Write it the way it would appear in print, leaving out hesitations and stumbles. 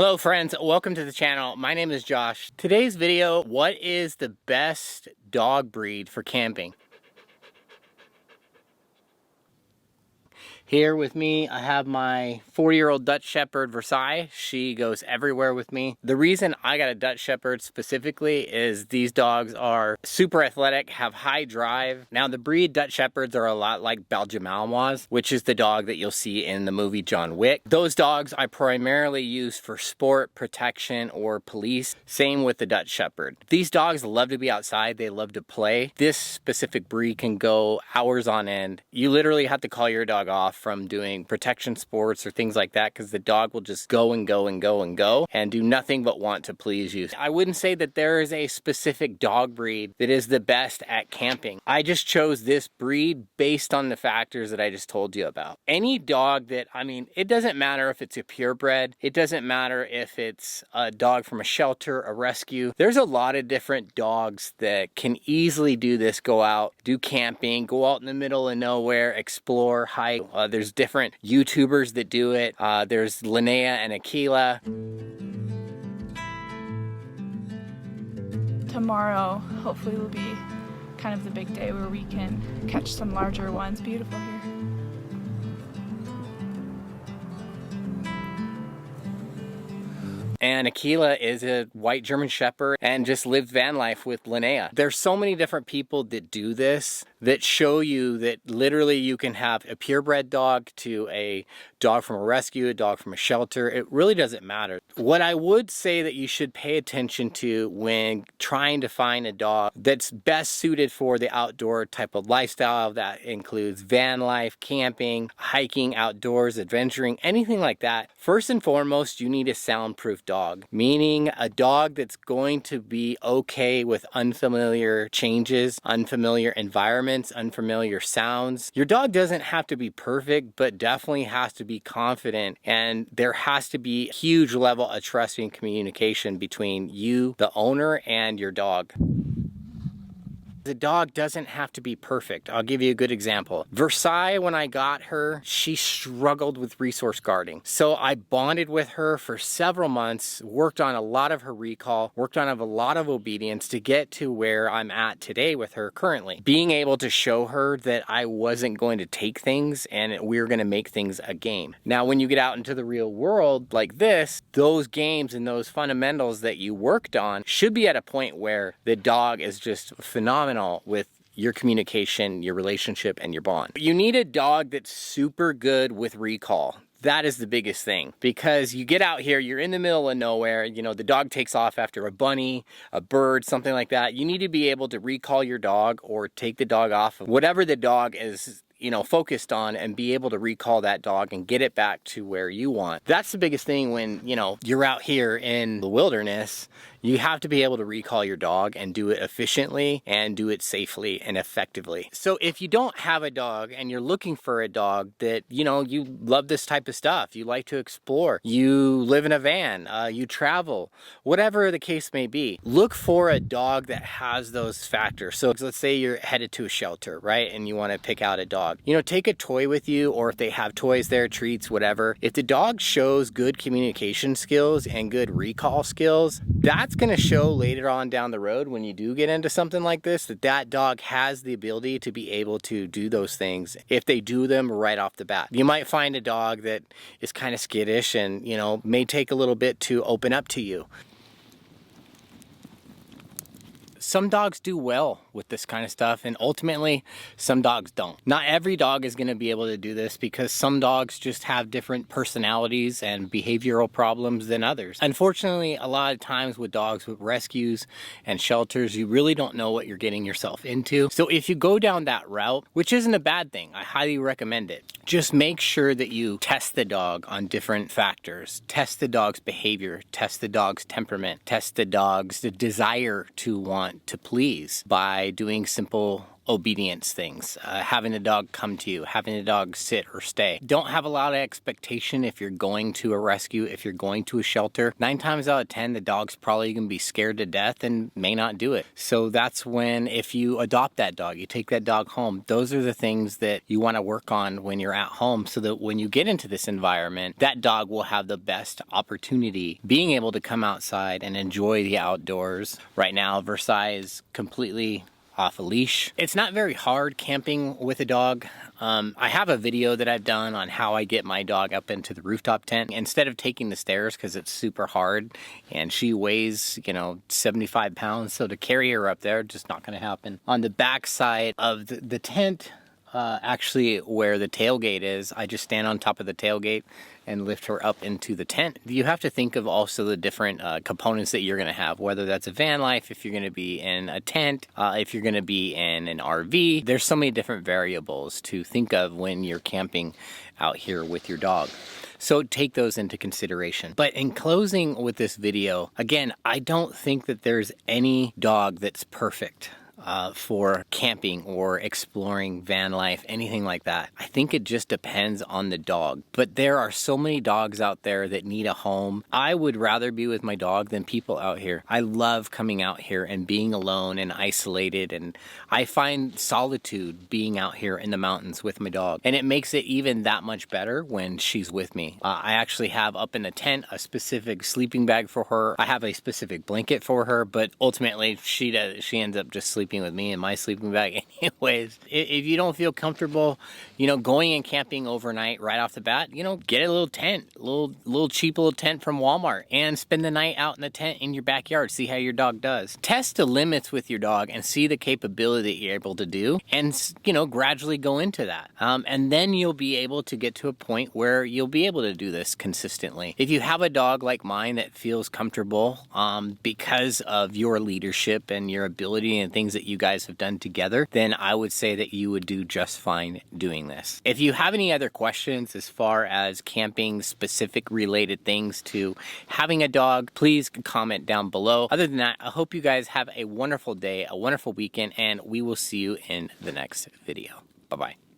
Hello friends, welcome to the channel. My name is Josh. Today's video, what is the best dog breed for camping? Here with me, I have my 4-year-old Dutch Shepherd, Versai. She goes everywhere with me. The reason I got a Dutch Shepherd specifically is these dogs are super athletic, have high drive. Now the breed Dutch Shepherds are a lot like Belgian Malinois, which is the dog that you'll see in the movie John Wick. Those dogs I primarily use for sport, protection, or police. Same with the Dutch Shepherd. These dogs love to be outside, they love to play. This specific breed can go hours on end. You literally have to call your dog off from doing protection sports or things like that because the dog will just go and go and go and go and do nothing but want to please you. I wouldn't say that there is a specific dog breed that is the best at camping. I just chose this breed based on the factors that I just told you about. Any dog that, it doesn't matter if it's a purebred, it doesn't matter if it's a dog from a shelter, a rescue. There's a lot of different dogs that can easily do this, go out, do camping, go out in the middle of nowhere, explore, hike. There's different YouTubers that do it. There's Linnea and Aquila. Tomorrow, hopefully, will be kind of the big day where we can catch some larger ones. Beautiful here. And Aquila is a white German Shepherd and just lived van life with Linnea. There's so many different people that do this that show you that literally you can have a purebred dog to a dog from a rescue, a dog from a shelter. It really doesn't matter. What I would say that you should pay attention to when trying to find a dog that's best suited for the outdoor type of lifestyle, that includes van life, camping, hiking, outdoors, adventuring, anything like that. First and foremost, you need a soundproof dog, meaning a dog that's going to be okay with unfamiliar changes, unfamiliar environments, unfamiliar sounds. Your dog doesn't have to be perfect, but definitely has to be confident, and there has to be a huge level of trust and communication between you, the owner, and your dog. The dog doesn't have to be perfect. I'll give you a good example. Versai, when I got her, she struggled with resource guarding. So I bonded with her for several months, worked on a lot of her recall, worked on a lot of obedience to get to where I'm at today with her currently. Being able to show her that I wasn't going to take things and we were going to make things a game. Now, when you get out into the real world like this, those games and those fundamentals that you worked on should be at a point where the dog is just phenomenal with your communication, your relationship, and your bond. You need a dog that's super good with recall. That is the biggest thing, because you get out here, you're in the middle of nowhere, the dog takes off after a bunny, a bird, something like that. You need to be able to recall your dog or take the dog off of whatever the dog is focused on and be able to recall that dog and get it back to where you want. That's the biggest thing when, you're out here in the wilderness. You have to be able to recall your dog and do it efficiently and do it safely and effectively. So if you don't have a dog and you're looking for a dog that, you love this type of stuff, you like to explore, you live in a van, you travel, whatever the case may be, look for a dog that has those factors. So let's say you're headed to a shelter, right? And you want to pick out a dog. Take a toy with you, or if they have toys there, treats, whatever. If the dog shows good communication skills and good recall skills, that's going to show later on down the road when you do get into something like this, that dog has the ability to be able to do those things if they do them right off the bat. You might find a dog that is kind of skittish and, may take a little bit to open up to you. Some dogs do well with this kind of stuff, and ultimately some dogs don't. Not every dog is going to be able to do this because some dogs just have different personalities and behavioral problems than others. Unfortunately, a lot of times with dogs with rescues and shelters, you really don't know what you're getting yourself into. So if you go down that route, which isn't a bad thing, I highly recommend it. Just make sure that you test the dog on different factors. Test the dog's behavior, test the dog's temperament, test the dog's desire to want to please by doing simple obedience things, having a dog come to you, having a dog sit or stay. Don't have a lot of expectation if you're going to a rescue, if you're going to a shelter. 9 times out of 10, the dog's probably going to be scared to death and may not do it. So that's when, if you adopt that dog, you take that dog home, those are the things that you want to work on when you're at home, so that when you get into this environment, that dog will have the best opportunity being able to come outside and enjoy the outdoors. Right now, Versai is completely off a leash. It's not very hard camping with a dog. I have a video that I've done on how I get my dog up into the rooftop tent. Instead of taking the stairs, because it's super hard and she weighs, 75 pounds, so to carry her up there, just not going to happen. On the back side of the tent, actually where the tailgate is, I just stand on top of the tailgate and lift her up into the tent. You have to think of also the different components that you're going to have, whether that's a van life, if you're going to be in a tent, if you're going to be in an RV. There's so many different variables to think of when you're camping out here with your dog. So take those into consideration. But in closing with this video, again, I don't think that there's any dog that's perfect for camping or exploring van life, anything like that. I think it just depends on the dog. But there are so many dogs out there that need a home. I would rather be with my dog than people out here. I love coming out here and being alone and isolated, and I find solitude being out here in the mountains with my dog. And it makes it even that much better when she's with me. I actually have up in the tent a specific sleeping bag for her. I have a specific blanket for her, but ultimately she ends up just sleeping with me in my sleeping bag anyways. If you don't feel comfortable, going and camping overnight right off the bat, get a little tent, little cheap little tent from Walmart, and spend the night out in the tent in your backyard. See how your dog does. Test the limits with your dog and see the capability that you're able to do, and gradually go into that. And then you'll be able to get to a point where you'll be able to do this consistently. If you have a dog like mine that feels comfortable because of your leadership and your ability and things that you guys have done together, then I would say that you would do just fine doing this. If you have any other questions as far as camping specific related things to having a dog, please comment down below. Other than that, I hope you guys have a wonderful day, a wonderful weekend, and we will see you in the next video. Bye-bye.